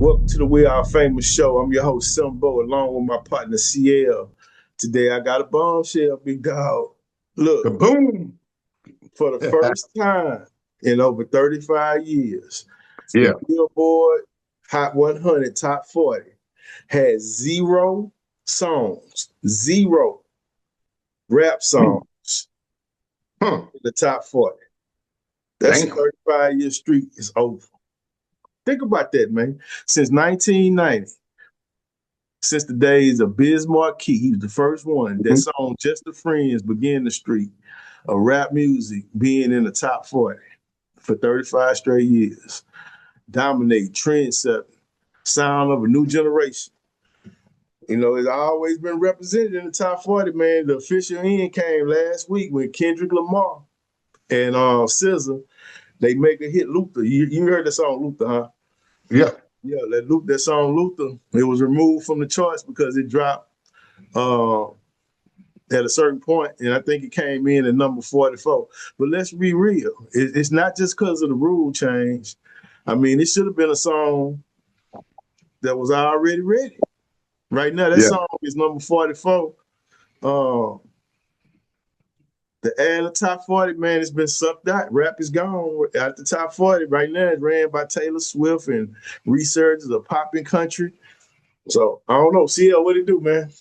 Welcome to the We Are Famous show. I'm your host, Simbo, along with my partner, CL. Today, I got a bombshell, big dog. Look, Kaboom! for the first time in over 35 years, the Yeah. Billboard Hot 100 Top 40 has zero rap Hmm. songs Huh. in the top 40. That's a Damn. 35-year streak is over. Think about that, man. Since 1990, since the days of Biz Markie, he was the first one. That Mhm. song "Just the Friends" began the streak of rap music being in the top 40 for 35 straight years. Dominate, trendsetting, sound of a new generation. You know, it's always been represented in the top 40, man. The official end came last week when Kendrick Lamar and SZA, they make a hit Luther. You heard the song Luther, huh? Yeah. Yeah, that song Luther, it was removed from the charts because it dropped uh, at a certain point, and I think it came in at number 44. But let's be real. It's not just because of the rule change. I mean, it should have been a song that was already ready. Right now, that Yeah. song is number 44. Uh, the ad of top 40, man, it's been sucked out. Rap is gone out the top 40. Right now, it's ran by Taylor Swift and resurgence of popping country. So I don't know. CL, what it do, man?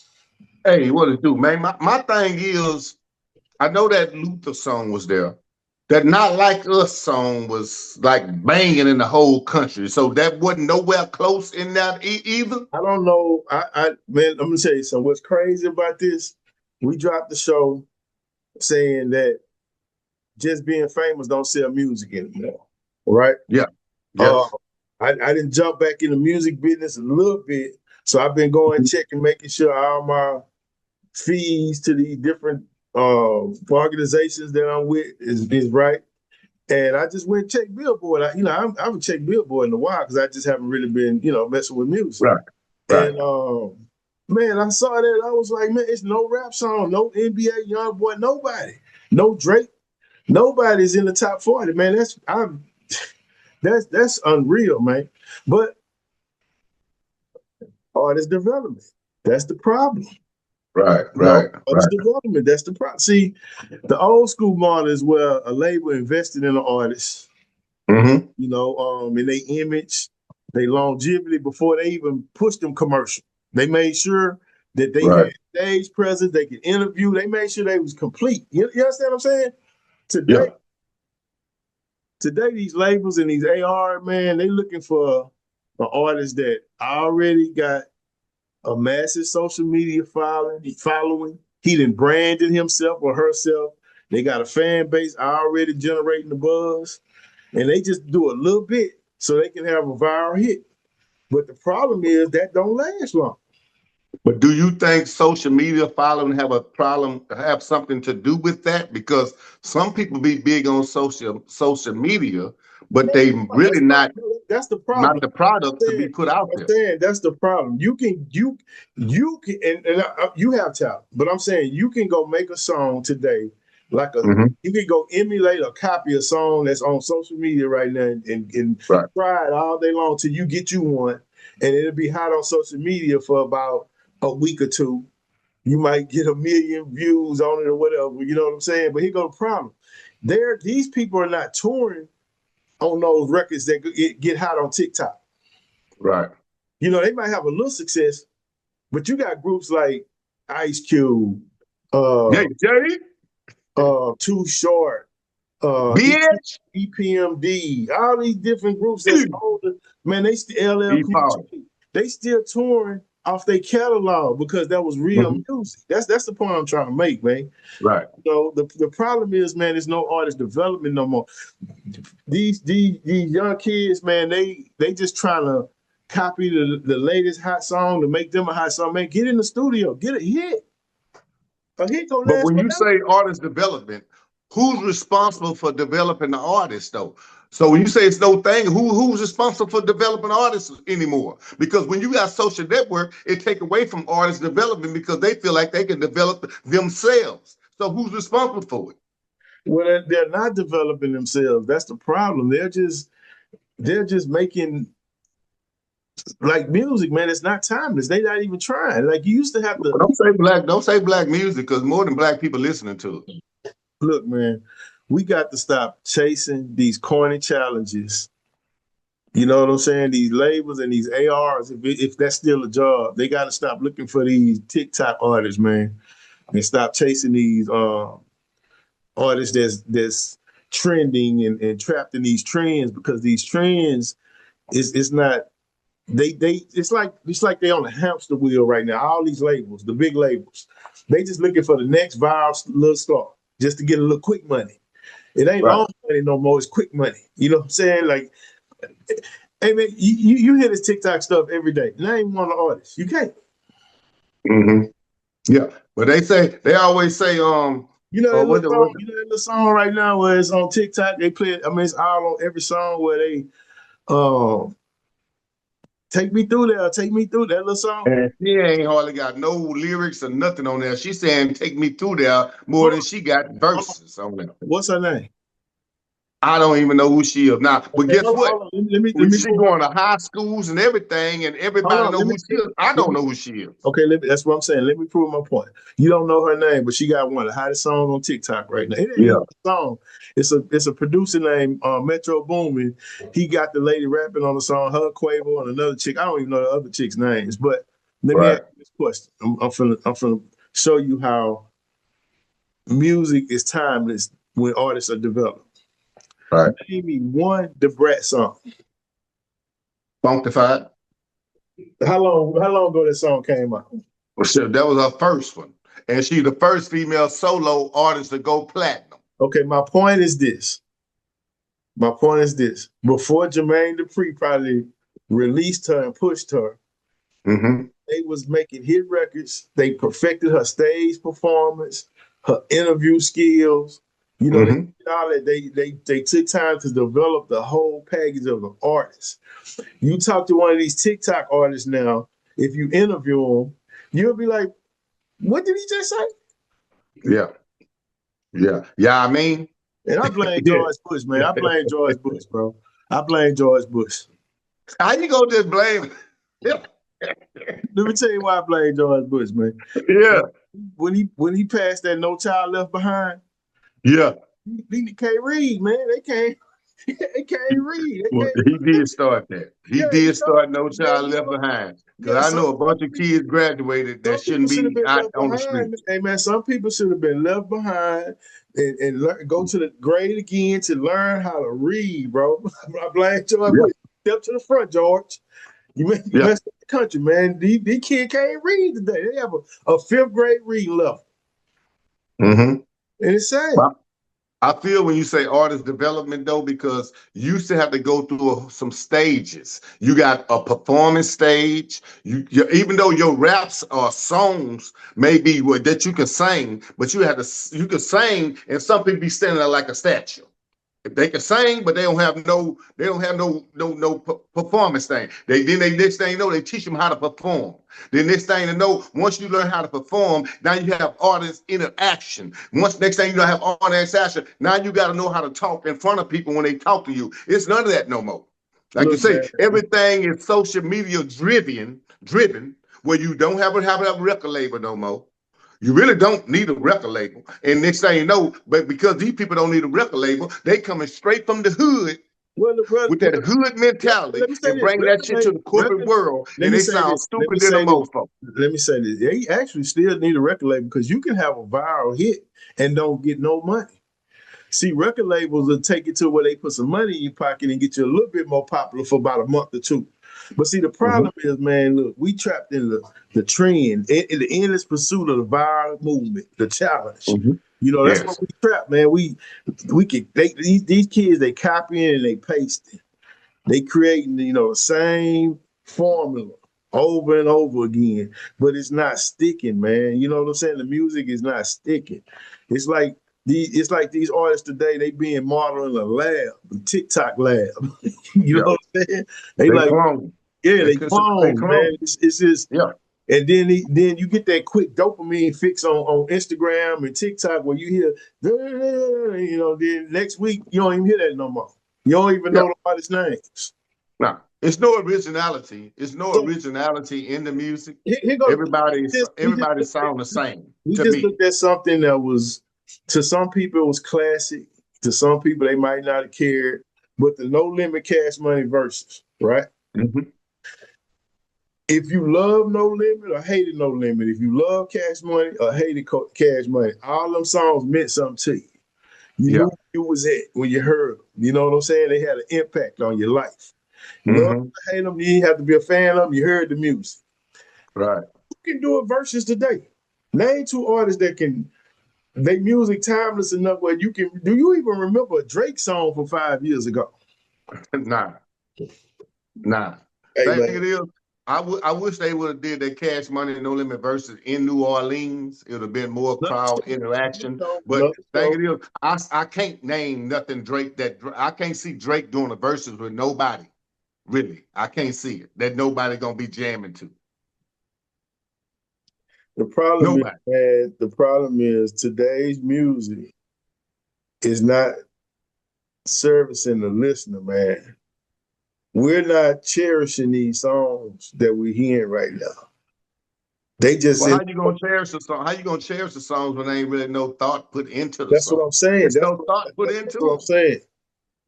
Hey, what it do, man? My thing is, I know that Luther song was there. That Not Like Us song was like banging in the whole country. So that wasn't nowhere close in that either. I don't know. Man, I'm gonna tell you something. What's crazy about this? We dropped the show saying that just being famous don't sell music anymore, right? Yeah. Uh, Yes. I didn't jump back in the music business a little bit, so I've been going checking, making sure all my fees to these different organizations that I'm with is right. And I just went and checked Billboard. I haven't checked Billboard in a while because I just haven't really been, messing with music. Right. Right. And man, I saw that. I was like, man, it's no rap song, no NBA young boy, nobody, no Drake, nobody's in the top 40. Man, that's unreal, man. But artist development, that's the problem. Right. No, Right. artist Right. development, that's the problem. See, the old school model is where a label invested in an artist, Mm-hmm. in their image, their longevity before they even pushed them commercial. They made sure that they Right. had stage presence, they could interview, they made sure they was complete. You understand what I'm saying? Today, Yeah. today these labels and these AR, man, they looking for an artist that already got a massive social media following. He done branded himself or herself. They got a fan base already generating the buzz, and they just do a little bit so they can have a viral hit. But the problem is that don't last long. But do you think social media following have something to do with that? Because some people be big on social media, but Man, they really that's that's the not problem. the product to be put out I'm there. saying that's the problem. You can you have talent, but I'm saying you can go make a song today, Hmm. you can go emulate or copy a song that's on social media right now and Right. try it all day long till you get you one, and it'll be hot on social media for about a week or two. You might get a million views on it or whatever. You know what I'm saying? But here go the problem. These people are not touring on those records that get hot on TikTok. Right. They might have a little success, but you got groups like Ice Cube, uh, Yeah, Jerry, Too Short, bitch, EPMD, all these different groups that's older. Man, they still LL E Cool Power. J. They still touring off their catalog because that was real Hmm. music. That's the point I'm trying to make, man. Right. The problem is, man, there's no artist development no more. These young kids, man, they just trying to copy the latest hot song to make them a hot song. Man, get in the studio, get a hit. A hit gonna But last when you forever. say artist development, who's responsible for developing the artist though? So when you say it's no thing, who's responsible for developing artists anymore? Because when you got social network, it take away from artist development because they feel like they can develop themselves. So who's responsible for it? Well, they're not developing themselves. That's the problem. They're just making Like music, man, it's not timeless. They not even trying. Like you used to have to Don't say black music, because more than black people listening to it. look, man. We got to stop chasing these corny challenges. You know what I'm saying? These labels and these ARs, if that's still a job, they got to stop looking for these TikTok artists, man, and stop chasing these artists that's trending and trapped in these trends, because these trends is not they it's like they on a hamster wheel right now. All these labels, the big labels, they just looking for the next viral little star just to get a little quick money. It ain't Right. long money no more. It's quick money. You know what I'm saying? Like, hey man, you hear this TikTok stuff every day. Name one of the artists. You can't. Mm-hmm. Yeah, but they always say You know that little what the song. You know that little song right now where it's on TikTok. They play it. I mean, it's all on every song where they um take me through there. Take me through that little song. and she ain't hardly got no lyrics or nothing on there. She's saying take me through there more than she got verses on there. What's her name? I don't even know who she is now. But Okay, guess what? hold on. Let me She pull going to high schools and everything, and hold everybody on. know who she is. I Let don't me know who she is. Okay, that's what I'm saying. Let me prove my point. You don't know her name, but she got one of the hottest songs on TikTok right now. It ain't even Yeah, a song. It's a producer named Metro Boomin. He got the lady rapping on the song, her Quavo, and another chick. I don't even know the other chick's names. But let me ask right, you this question. I'm finna show you how music is timeless when artists are developed. right. Name me one the Brat song. Funkified. How long ago that song came out? Well, shit, that was her first one, and she's the first female solo artist to go platinum. Okay, my point is this. My point is this: before Jermaine Dupri probably released her and pushed her, Mm-hmm. they was making hit records. They perfected her stage performance, her interview skills. You know, they Mm-hmm. did all that. They took time to develop the whole package of an artist. You talk to one of these TikTok artists now, if you interview them, you'll be like, "What did he just say?" Yeah, yeah, yeah. I mean, And I blame yeah. George Bush, man. I blame George Bush, bro. I blame George Bush. How you gonna just blame? Yeah, Let me tell you why I blame George Bush, man. yeah, When he passed that No Child Left Behind, yeah. they can't read, man. They can't they can't read. They Well, can't he read. did start that. He Yeah, he did started start No it, man. Child You Left know, Behind. Because yeah, I know a bunch of kids graduated that some people shouldn't should have be been out left on the behind. streets. Hey man, some people should have been left behind and go to the grade again to learn how to read, bro. I blame George Yeah, Bush. Step to the front, George. You yeah. messed up the country, man. These kids can't read today. They have a fifth grade reading level. Mm-hmm. And it's sad. Well, I feel when you say artist development though, because you used to have to go through some stages. You got a performance stage. Even though your raps or songs may be that you can sing, but you can sing, and some people be standing there like a statue. If they can sing, but they don't have no performance thing. They next thing you know, they teach them how to perform. The next thing you know, once you learn how to perform, now you have artist interaction. Once next thing you know, have artist action. Now you got to know how to talk in front of people when they talk to you. It's none of that no more. Like you Look, say, man. everything is social media driven, where you don't have a record label no more. You really don't need a record label. And next thing you know, but because these people don't need a record label, they coming straight from the hood Well, with that hood mentality let me say and this. bringing that shit to the corporate world, Let and me they say sound this. Let me stupid than a say this. mofo. Let me say this. They actually still need a record label because you can have a viral hit and don't get no money. See, record labels will take it to where they put some money in your pocket and get you a little bit more popular for about a month or two. But see, the Mm-hmm. problem is, man, look, we trapped in the trend, in the endless pursuit of the viral movement, the challenge. Mm-hmm. You know, that's what Yes. we trapped, man. We can these kids they copying and they pasting. They creating, the same formula over and over again, but it's not sticking, man. You know what I'm saying? The music is not sticking. It's like these artists today, they being modeled in a lab, a TikTok lab. You know Yeah. what I'm saying? They They like, clone. yeah, They they consider they clones, man. clone. It's just, Yeah. and then you get that quick dopamine fix on Instagram and TikTok where you hear, then next week you don't even hear that no more. You don't even Yeah. know the artist names. Nah. It's no originality. It's no So originality in the music. here goes Everybody's we just everybody sound the same we to just me. looked at something that was, to some people it was classic, to some people they might not have cared, but the No Limit Cash Money verses, right? Mhm. If you love No Limit or hated No Limit, if you love Cash Money or hated Cash Money, all them songs meant something to you. You Yeah. knew you was it when you heard them. You know what I'm saying? They had an impact on your life. Love Hmm. or hate them, you didn't have to be a fan of them. You heard the music. Right. You can do it versus today. Name two artists that can, they music timeless enough where you can. Do you even remember a Drake song from 5 years ago? Nah. Nah. Hey Thing man, it is, I wish they would have did that Cash Money No Limit versus in New Orleans. It would have been more another crowd song, interaction. But another thing song. it is, I can't name nothing Drake that I can't see Drake doing a verses with nobody. Really, I can't see it. That nobody gonna be jamming to. The problem is, Nobody. man, the problem is today's music is not servicing the listener, man. We're not cherishing these songs that we're hearing right now. They just Well, in. how you gonna cherish the song? How you gonna cherish the songs when there ain't really no thought put into the That's what song? I'm saying. It's no thought put That's into what I'm them. saying.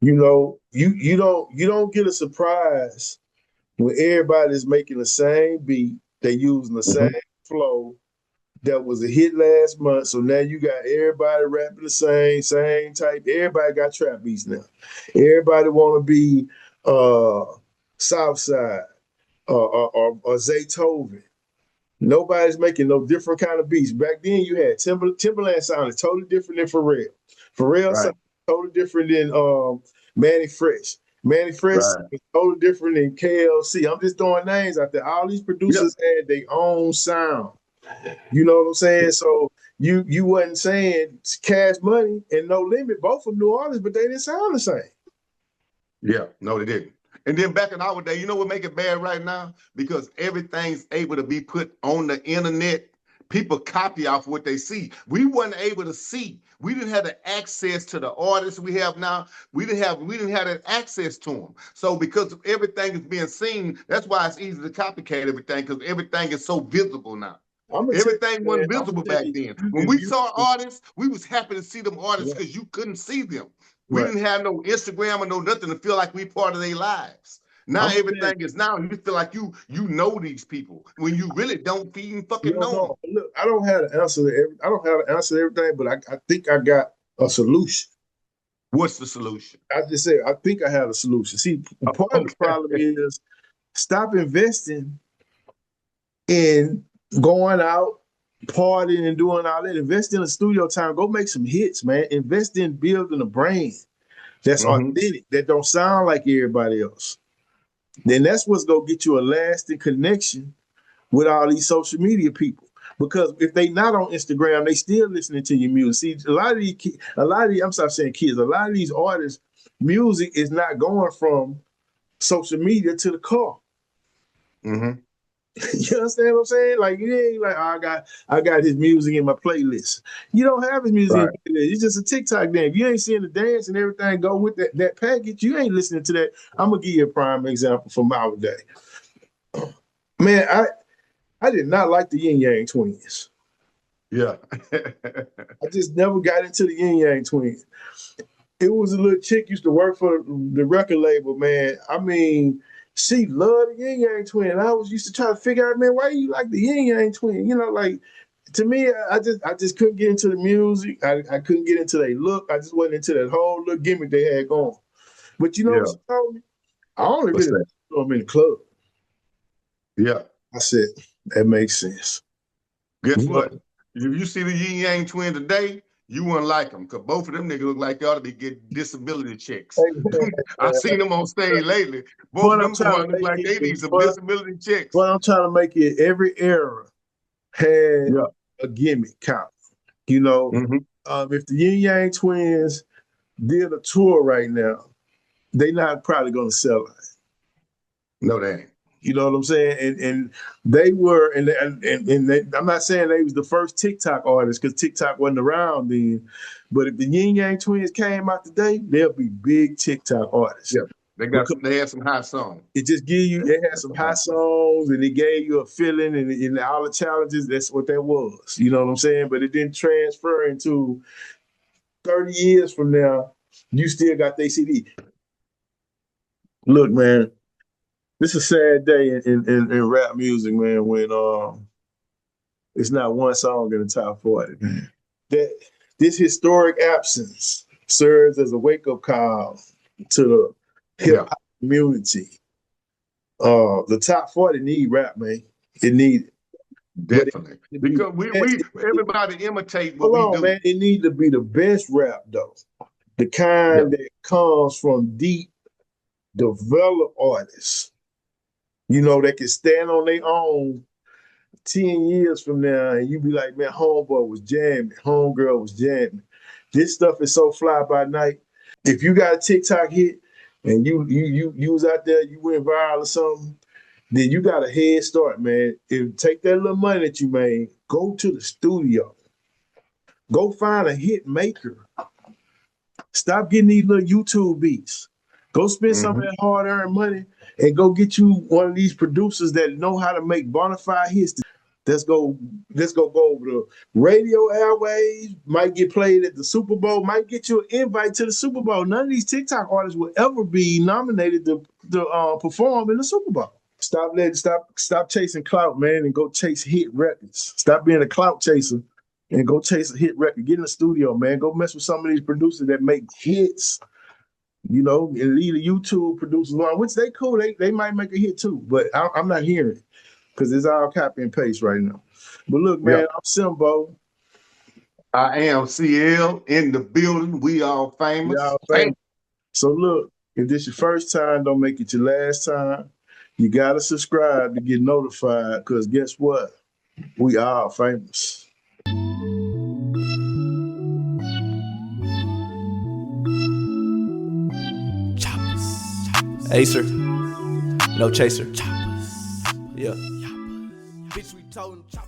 You know, you don't get a surprise when everybody's making the same beat, they using the same Mhm. flow that was a hit last month. So now you got everybody rapping the same type. Everybody got trap beats now. Everybody want to be uh Southside or Zaytoven. Nobody's making no different kind of beats. Back then, you had Timberland sounded totally different than Pharrell. Pharrell Right, sounded totally different than Manny Fresh. Manny Fresh right. is totally different than KLC. I'm just throwing names out there. All these Yeah. producers had their own sound. You know what I'm saying? So you wasn't saying Cash Money and No Limit, both from New Orleans, but they didn't sound the same. Yeah, no, they didn't. And then back in our day, you know what make it bad right now? Because everything's able to be put on the internet. People copy off what they see. We weren't able to see. We didn't have the access to the artists we have now. We didn't have that access to them. So because everything is being seen, that's why it's easy to copycat everything because everything is so visible now. I'm gonna tell Everything you, man. wasn't I'm gonna visible tell back you, then. When if we you, saw artists, we was happy to see them artists right, because you couldn't see them. We right. didn't have no Instagram or no nothing to feel like we part of their lives. Now I'm gonna tell you. everything is now. You feel like you know these people when you really don't even You fucking don't know know. them. Look, I don't have the answer to every. I don't have the answer to everything, but I think I got a solution. What's the solution? I just said I think I have a solution. See, part of the Okay. problem is stop investing in going out, partying, and doing all that. Invest in a studio time. Go make some hits, man. Invest in building a brand that's Mm-hmm. authentic, that don't sound like everybody else. Then that's what's gonna get you a lasting connection with all these social media people. Because if they not on Instagram, they still listening to your music. See, I'm sorry saying kids, a lot of these artists, music is not going from social media to the car. Mm-hmm. You understand what I'm saying? Like you ain't like, oh, I got his music in my playlist. You don't have his music in Right. your playlist. It's just a TikTok dance. You ain't seeing the dance and everything go with that package. You ain't listening to that. I'm gonna give you a prime example from our day. Man, I did not like the Yin Yang Twins. Yeah. I just never got into the Yin Yang Twins. It was a little chick used to work for the record label, man. I mean, she loved the Yin Yang Twin. I was used to try to figure out, man, why you like the Yin Yang Twin? You know, like to me, I just couldn't get into the music. I couldn't get into their look. I just wasn't into that whole little gimmick they had going. But you know what Yeah. she told me? I only What's really that? saw them in the club. Yeah. I said, that makes sense. Guess You know, what? If you see the Yin Yang twin today, you wouldn't like them because both of them niggas look like they ought to be getting disability checks. I seen them on stage lately. Both of what I'm them trying to boys look make like it they need is, some disability checks. what I'm trying to make it, every era had Yeah. a gimmick count. You know, Mm-hmm. if the Yin Yang Twins did a tour right now, they not probably going to sell it. No, they ain't. You know what I'm saying? And they were, I'm not saying they was the first TikTok artists because TikTok wasn't around then. But if the Yin Yang Twins came out today, they'll be big TikTok artists. Yeah, They had some hot songs. It just gave you, it had some hot songs and it gave you a feeling and all the challenges, that's what that was. You know what I'm saying? But it didn't transfer into 30 years from now, you still got their CD. Look, man, this is a sad day in rap music, man, when it's not one song in the top 40, man. That this historic absence serves as a wake-up call to the hip hop community. The top 40 need rap, man. It need definitely because we everybody imitate what we do. Man. It need to be the best rap though, the kind that comes from deep, developed artists. You know, that can stand on their own 10 years from now, and you be like, man, homeboy was jamming, homegirl was jamming. This stuff is so fly by night. If you got a TikTok hit and you was out there, you went viral or something, then you got a head start, man. Take that little money that you made, go to the studio. Go find a hit maker. Stop getting these little YouTube beats. Go spend some of that hard-earned money and go get you one of these producers that know how to make bona fide hits. Let's go over the radio airways, might get played at the Super Bowl, might get you an invite to the Super Bowl. None of these TikTok artists will ever be nominated to perform in the Super Bowl. Stop chasing clout, man, and go chase hit records. Stop being a clout chaser and go chase a hit record. Get in the studio, man. Go mess with some of these producers that make hits, you know, and leave the YouTube producers alone, which they cool. They might make a hit too, but I'm not hearing it because it's all copy and paste right now. But look, man, I'm Simbo. I am CL in the building. We all famous. So look, if this your first time, don't make it your last time. You gotta subscribe to get notified, because guess what? We are famous. Acer, no chaser. Yeah. Bitch, we told him.